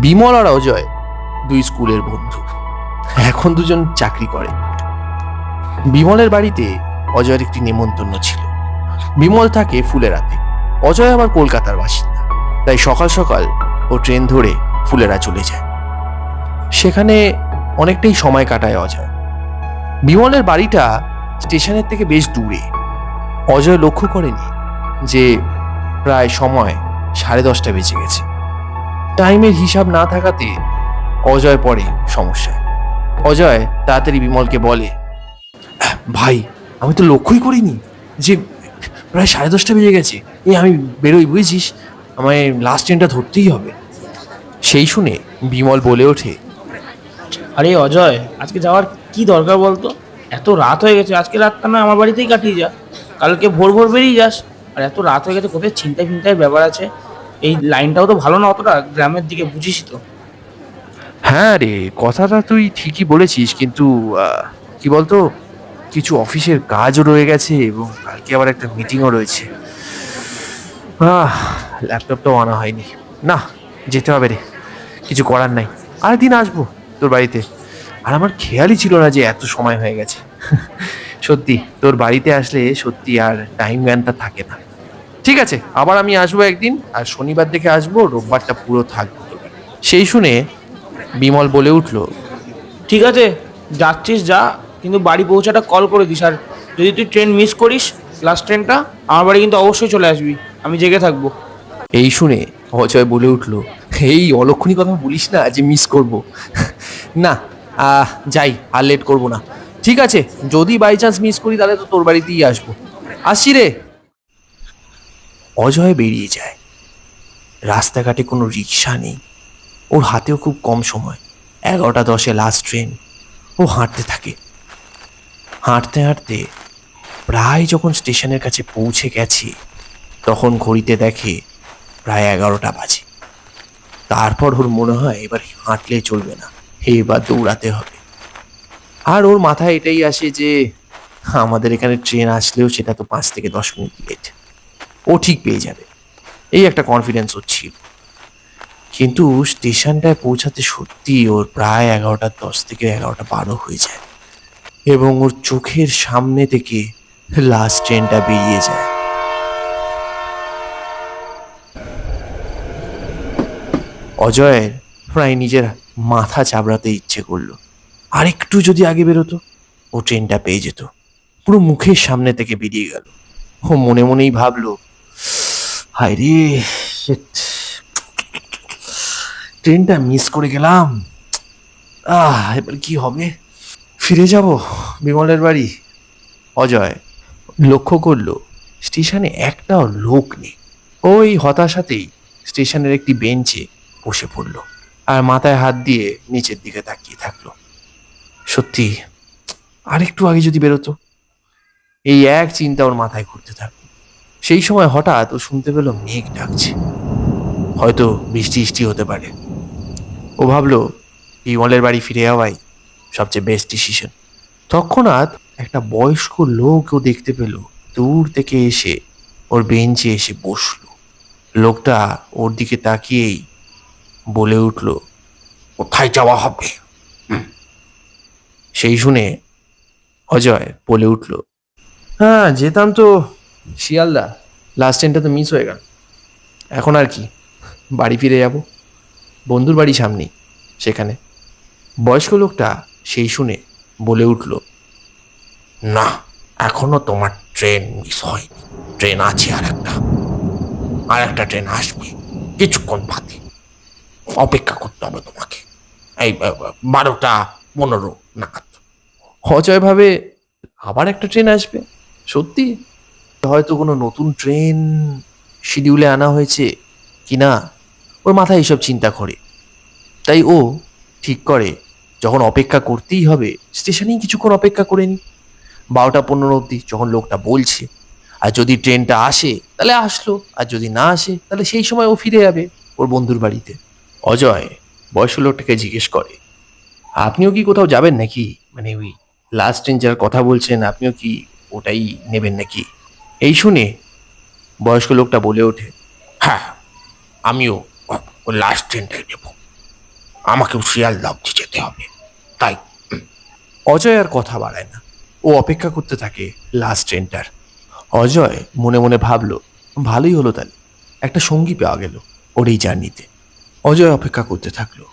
বিমল আর অজয় দুই স্কুলের বন্ধু, এখন দুজন চাকরি করে। বিমলের বাড়িতে অজয়ের একটি নেমন্তন্ন ছিল। বিমল থাকে ফুলেরাতে, অজয় আবার কলকাতার বাসিন্দা, তাই সকাল সকাল ও ট্রেন ধরে ফুলেরা চলে যায়। সেখানে অনেকটাই সময় কাটায় অজয়। বিমলের বাড়িটা স্টেশনের থেকে বেশ দূরে। অজয় লক্ষ্য করেনি যে প্রায় সময় 10:30 বেজে গেছে। টাইমের হিসাব না থাকাতে অজয় পড়ে সমস্যায়। অজয় তাড়াতাড়ি বিমলকে বলে, ভাই, আমি তো লক্ষ্যই করিনি যে প্রায় 10:30 বেজে গেছে। আমি বেরোই, বুঝেছিস? আমায় লাস্ট ট্রেনটা ধরতেই হবে। সেই শুনে বিমল বলে ওঠে, আরে অজয়, আজকে যাওয়ার কি দরকার বলতো? এত রাত হয়ে গেছে, আজকে রাতটা না আমার বাড়িতেই কাটিয়ে যা। কালকে ভোর ভোর বেরিয়ে যাস। আর এত রাত হয়ে গেছে, কোথায় ছিনতাই ফিনতাইয়ের ব্যাপার আছে। এই লাইনটাও তো ভালো না অতটা, গ্রামের দিকে বুঝিস তো। হ্যাঁ রে, কথাটা তুই ঠিকই বলেছিস, কিন্তু কি বলতো, কিছু অফিসের কাজও রয়ে গেছে এবং কালকে আবার একটা মিটিংও রয়েছে। ল্যাপটপটাও আনা হয়নি। না, যেতে হবে রে, কিছু করার নাই। আরেকদিন আসবো তোর বাড়িতে। আর আমার খেয়ালই ছিল না যে এত সময় হয়ে গেছে। সত্যি তোর বাড়িতে আসলে সত্যি আর টাইম জ্ঞানটা থাকে না। ঠিক আছে, আবার আমি আসবো একদিন, আর শনিবার দেখে আসবো, রোববারটা পুরো থাকবো তোর বাড়ি। সেই শুনে বিমল বলে উঠলো, ঠিক আছে, যাচ্ছিস যা, কিন্তু বাড়ি পৌঁছাটা কল করে দিস। আর যদি তুই ট্রেন মিস করিস, লাস্ট ট্রেনটা, আমার বাড়ি কিন্তু অবশ্যই চলে আসবি, আমি জেগে থাকবো। এই শুনে অজয় বলে উঠলো, এই অলক্ষণী কথা বলিস না যে মিস করব। না, যাই, আর লেট করবো না। ঠিক আছে, যদি বাই চান্স মিস করি তাহলে তো তোর বাড়িতেই আসবো। আসছি রে। অজয় বেরিয়ে যায়। রাস্তাঘাটে কোনো রিক্সা নেই, ওর হাতেও খুব কম সময়। 11:10 লাস্ট ট্রেন। ও হাঁটতে থাকে। হাঁটতে হাঁটতে প্রায় যখন স্টেশনের কাছে পৌঁছে গেছে, তখন ঘড়িতে দেখে প্রায় 11টা বাজে। তারপর ওর মনে হয় এবার হাঁটলে চলবে না, এবার দৌড়াতে হবে। আর ওর মাথায় এটাই আসে যে আমাদের এখানে ট্রেন আসলেও সেটা তো 5 থেকে 10 মিনিট লেট, ও ঠিক পেয়ে যাবে, এই একটা কনফিডেন্স ওর ছিল। কিন্তু স্টেশনটায় পৌঁছাতে সত্যি ওর প্রায় 11:10 থেকে 11:12 হয়ে যায়, এবং ওর চোখের সামনে থেকে লাস্ট ট্রেনটা বেরিয়ে যায়। অজয়ের প্রায় নিজের মাথা চাবড়াতে ইচ্ছে করলো। আর একটু যদি আগে বেরোতো, ও ট্রেনটা পেয়ে যেত। পুরো মুখের সামনে থেকে বেরিয়ে গেল। ও মনে মনেই ভাবলো, হায় রে, shit, ট্রেনটা মিস করে গেলাম। এবার কি হবে? ফিরে যাব বিমলের বাড়ি? অজয় লক্ষ্য করলো স্টেশনে একটাও লোক নেই। ওই হতাশাতেই স্টেশনের একটি বেঞ্চে বসে পড়লো, আর মাথায় হাত দিয়ে নিচের দিকে তাকিয়ে থাকলো। সত্যি আরেকটু আগে যদি বেরোতো, এই এক চিন্তা ওর মাথায় ঘুরতে থাকলো। সেই সময় হঠাৎ ও শুনতে পেল মেঘ ডাকছে, হয়তো বৃষ্টি বৃষ্টি হতে পারে। ও ভাবলো বিমলের বাড়ি ফিরে যাওয়াই সবচেয়ে বেস্ট ডিসিশন। তৎক্ষণাৎ একটা বয়স্ক লোক ও দেখতে পেল, দূর থেকে এসে ওর বেঞ্চে এসে বসলো। লোকটা ওর দিকে তাকিয়েই বলে উঠল, কোথায় যাওয়া হবে? সেই শুনে অজয় বলে উঠল, হ্যাঁ যেতাম তো শিয়ালদা, লাস্ট ট্রেনটা তো মিস হয়ে গেল। এখন আর কি, বাড়ি ফিরে যাব, বন্ধুর বাড়ি সামনেই, সেখানে। বয়স্ক লোকটা সেই শুনে বলে উঠল, না, এখনো তোমার ট্রেন মিস হয়নি। ট্রেন আছে আর একটা ট্রেন আসবে কিছুক্ষণ বাদে। অপেক্ষা করতে হবে তোমাকে, এই 12টা 15 নাগাদ। অজয় ভাবে, আবার একটা ট্রেন আসবে? সত্যি? হয়তো কোনো নতুন ট্রেন শিডিউলে আনা হয়েছে কিনা, ওর মাথায় এইসব চিন্তা করে। তাই ও ঠিক করে, যখন অপেক্ষা করতেই হবে, স্টেশনেই কিছুক্ষণ অপেক্ষা করে নি, 12টা 15 অব্দি যখন লোকটা বলছে। আর যদি ট্রেনটা আসে তাহলে আসলো, আর যদি না আসে তাহলে সেই সময় ও ফিরে যাবে ওর বন্ধুর বাড়িতে। অজয় বয়স্ক লোকটাকে জিজ্ঞেস করে, আপনিও কি কোথাও যাবেন নাকি? মানে ওই লাস্ট ট্রেন যার কথা বলছেন, আপনিও কি ওটাই নেবেন নাকি? এই শুনে বয়স্ক লোকটা বলে ওঠে, হ্যাঁ, আমিও ওই লাস্ট ট্রেনটাই নেব। আমাকেও শিয়ালদা অব্দি যেতে হবে, তাই। অজয় আর কথা বাড়ায় না, ও অপেক্ষা করতে থাকে লাস্ট ট্রেনটার। অজয় মনে মনে ভাবলো, ভালোই হলো তাহলে, একটা সঙ্গী পাওয়া গেল ওর এই জার্নিতে। অজয় অপেক্ষা করতে থাকলো,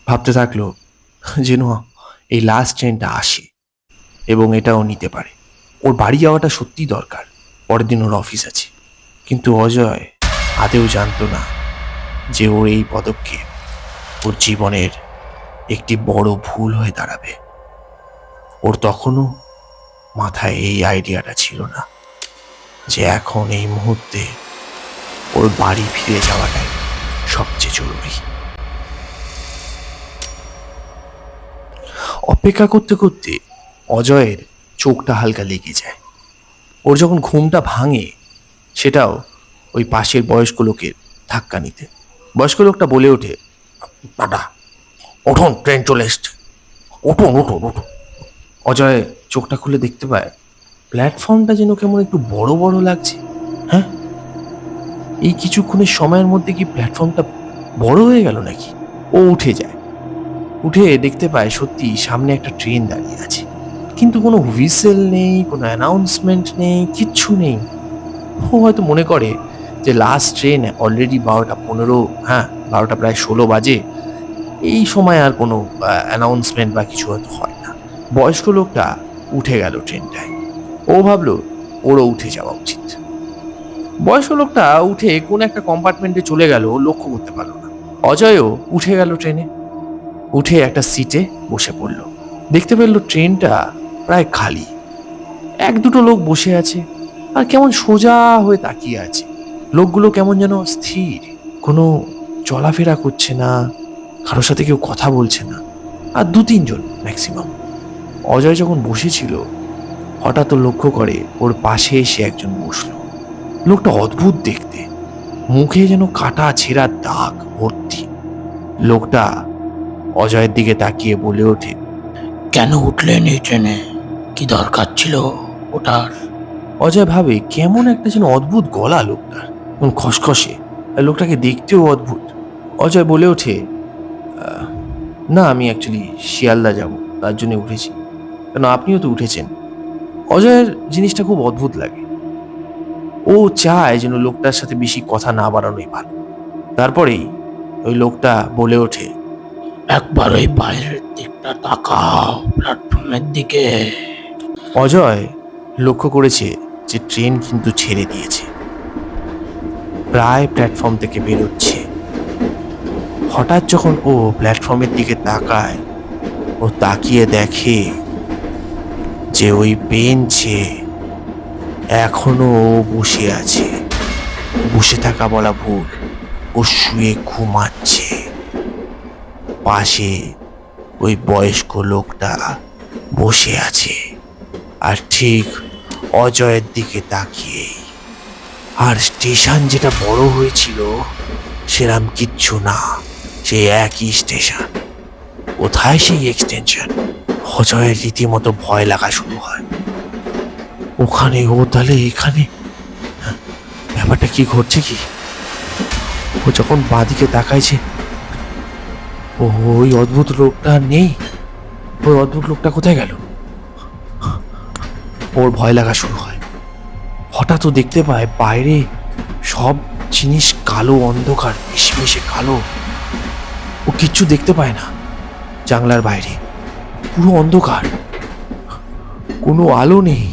ভাবতে থাকলো যেন এই লাস্ট ট্রেনটা আসে এবং এটাও নিতে পারে। ওর বাড়ি যাওয়াটা সত্যিই দরকার, পরের দিন ওর অফিস আছে। কিন্তু অজয় আদেও জানতো না যে ওর এই পদক্ষেপ ওর জীবনের একটি বড় ভুল হয়ে দাঁড়াবে। ওর তখনও মাথায় এই আইডিয়াটা ছিল না যে এখন এই মুহূর্তে ওর বাড়ি ফিরে যাওয়াটাই সবচেয়ে জরুরি। অপেক্ষা করতে করতে অজয়ের চোখটা হালকা লেগে যায়। ওর যখন ঘুমটা ভাঙে, সেটাও ওই পাশের বয়স্ক লোকের ধাক্কা নিতে। বয়স্ক লোকটা বলে ওঠে, দাদা উঠুন, ট্রেন চলে এসছে, উঠুন উঠুন উঠুন। অজয় চোখটা খুলে দেখতে পায় প্ল্যাটফর্মটা যেন কেমন একটু বড় বড় লাগছে। হ্যাঁ, এই কিছুক্ষণের সময়ের মধ্যে কি প্ল্যাটফর্মটা বড় হয়ে গেল নাকি? ও উঠে যায়, উঠে দেখতে পায় সত্যি সামনে একটা ট্রেন দাঁড়িয়ে আছে, কিন্তু কোনো হুইসেল নেই, কোনো অ্যানাউন্সমেন্ট নেই, কিচ্ছু নেই। ও হয়তো মনে করে যে লাস্ট ট্রেন অলরেডি 12:15, হ্যাঁ 12:16 বাজে, এই সময় আর কোনো অ্যানাউন্সমেন্ট বা কিছু হয়তো হয় না। বয়স্ক লোকটা উঠে গেল ট্রেনটায়। ও ভাবলো ওরও উঠে যাওয়া উচিত। বয়স্ক লোকটা উঠে কোন একটা কম্পার্টমেন্টে চলে গেল, লক্ষ্য করতে পারলো না। অজয়ও উঠে গেল ট্রেনে, উঠে একটা সিটে বসে পড়ল। দেখতে পেল ট্রেনটা প্রায় খালি, এক দুটো লোক বসে আছে আর কেমন সোজা হয়ে তাকিয়ে আছে। লোকগুলো কেমন যেন স্থির, কোনো চলাফেরা করছে না, কারোর সাথে কেউ কথা বলছে না, আর 2-3 জন ম্যাক্সিমাম। অজয় যখন বসেছিল, হঠাৎ লক্ষ্য করে ওর পাশে এসে একজন বসলো। লোকটা অদ্ভুত দেখতে, মুখে যেন কাটা ছেঁড়া দাগ ভর্তি। লোকটা অজয়ের দিকে তাকিয়ে বলে ওঠে, কেন উঠলেন এই ট্রেনে? কি দরকার ছিল ওটার? অজয় ভাবে কেমন একটা যেন অদ্ভুত গলা লোকটার, খসখসে, আর লোকটাকে দেখতেও অদ্ভুত। অজয় বলে ওঠে, না আমি অ্যাকচুয়ালি শিয়ালদা যাব, তার জন্য উঠেছি। কেন, আপনিও তো উঠেছেন। অজয়ের জিনিসটা খুব অদ্ভুত লাগে, ও চায় যেন লোকটার সাথে বেশি কথা না বাড়ানোই ভালো। তারপরেই ওই লোকটা বলে ওঠে, একবার ওই বাইরের দিকটা তাকাও, প্ল্যাটফর্মের দিকে। অজয় লক্ষ্য করেছে যে ট্রেন কিন্তু ছেড়ে দিয়েছে, প্রায় প্ল্যাটফর্ম থেকে বেরোচ্ছে। হঠাৎ যখন ও প্ল্যাটফর্মের দিকে তাকায়, ও তাকিয়ে দেখে যে ওই বেঞ্চে এখনো ও বসে আছে। বসে থাকা বলা ভুল, ও শুয়ে ঘুমাচ্ছে। পাশে ওই বয়স্ক লোকটা বসে আছে, আর ঠিক অজয়ের দিকে তাকিয়ে। আর স্টেশন যেটা বড় হয়েছিল সেরাম কিচ্ছু না, সেই একই স্টেশন। কোথায় সেই এক্সটেনশন? অজয়ের রীতিমতো ভয় লাগা শুরু হয়। ওখানে ও তাহলে এখানে, ব্যাপারটা কি ঘটছে কি? ও যখন বাঁদিকে তাকাইছে, ওই অদ্ভুত লোকটা নেই। ওই অদ্ভুত লোকটা কোথায় গেল? ওর ভয় লাগা শুরু হয়। হঠাৎ ও দেখতে পায় বাইরে সব জিনিস কালো, অন্ধকার, মিশমিশে কালো। ও কিচ্ছু দেখতে পায় না। জানলার বাইরে পুরো অন্ধকার, কোনো আলো নেই।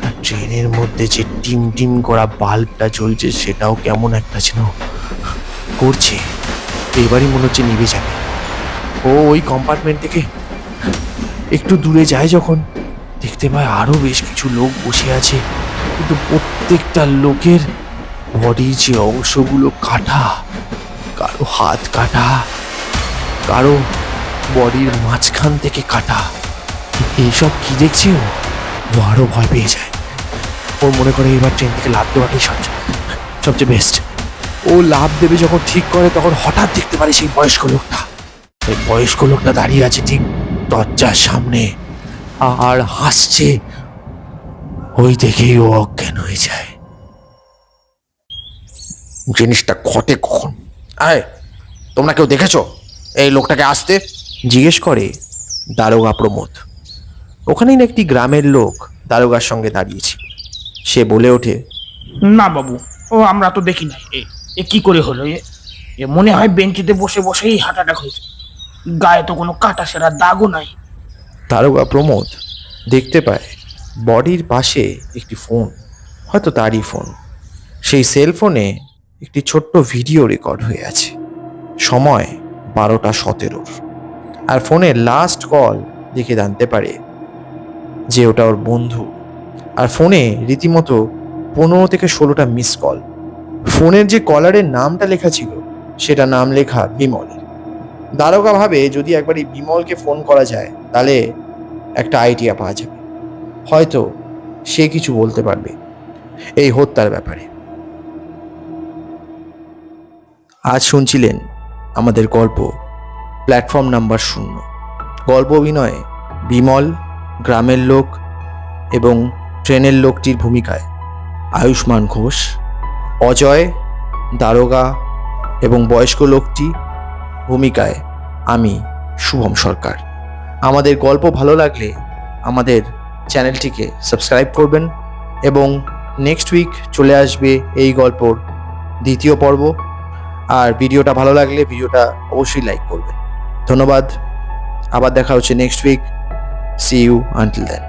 আর ট্রেনের মধ্যে যে টিম টিম করা বাল্বটা জ্বলছে, সেটাও কেমন একটা যেন করছে। এবারই মনে হচ্ছে নিভে যাবে। ও ওই কম্পার্টমেন্ট থেকে একটু দূরে যায়, যখন দেখতে পায় আরো বেশ কিছু লোক বসে আছে, কিন্তু প্রত্যেকটা লোকের বডির যে অংশগুলো কাটা, কারো হাত কাটা, কারো বডির মাঝখান থেকে কাটা। এইসব কি দেখছে ও? ও আরো ভয় পেয়ে যায়। ওর মনে করে এবার ট্রেন থেকে লাফ দেওয়াটাই সবচেয়ে বেস্ট। ও লাফ দেবে যখন ঠিক করে, তখন হঠাৎ দেখতে পারে সেই বয়স্ক লোকটা। এই বয়স্ক লোকটা দাঁড়িয়ে আছে ঠিক দরজার সামনে আর হাসছে। ওই দেখেই ও অজ্ঞান হয়ে যায়। জিনিসটা ঘটে কখন? আয়, তোমরা কেউ দেখেছো? এই লোকটাকে আসতে জিজ্ঞেস করে দারোগা প্রমোদ। ওখানেই না একটি গ্রামের লোক দারোগার সঙ্গে দাঁড়িয়েছিল। সে বলে ওঠে, না বাবু, ও আমরা তো দেখি নাই। এ কি করে হলো? এ মনে হয় বেঞ্চিতে বসে বসেই হার্ট অ্যাটাক হয়েছে। গায়ে তো কোনো কাটা সেরা দাগও নাই। দারোগা প্রমোদ দেখতে পায় বডির পাশে একটি ফোন, হয়তো তারই ফোন। সেই সেলফোনে একটি ছোট্ট ভিডিও রেকর্ড হয়ে আছে। সময় 12:17। আর ফোনের লাস্ট কল দেখে জানতে পারে যে ওটা ওর বন্ধু। আর ফোনে রীতিমতো 15 থেকে 16টা মিস কল। ফোনের যে কলারের নামটা লেখা ছিল সেটা নাম লেখা বিমল। দারোগা ভাবে যদি একবার এই বিমলকে ফোন করা যায় তাহলে একটা আইডিয়া পাওয়া যাবে, হয়তো সে কিছু বলতে পারবে এই হত্যার ব্যাপারে। আজ শুনছিলেন আমাদের গল্প প্ল্যাটফর্ম নাম্বার 0। গল্প অভিনয়ে বিমল, গ্রামের লোক এবং ট্রেনের লোকটির ভূমিকায় আয়ুষ্মান ঘোষ, অজয়, দারোগা এবং বয়স্ক লোকটি ভূমিকায় আমি শুভম সরকার। আমাদের গল্প ভালো লাগলে আমাদের চ্যানেলটিকে সাবস্ক্রাইব করবেন এবং নেক্সট উইক চলে আসবে এই গল্পর 2য় পর্ব। আর ভিডিওটা ভালো লাগলে ভিডিওটা অবশ্যই লাইক করবেন। ধন্যবাদ। আবার দেখা হচ্ছে next week. See you until then.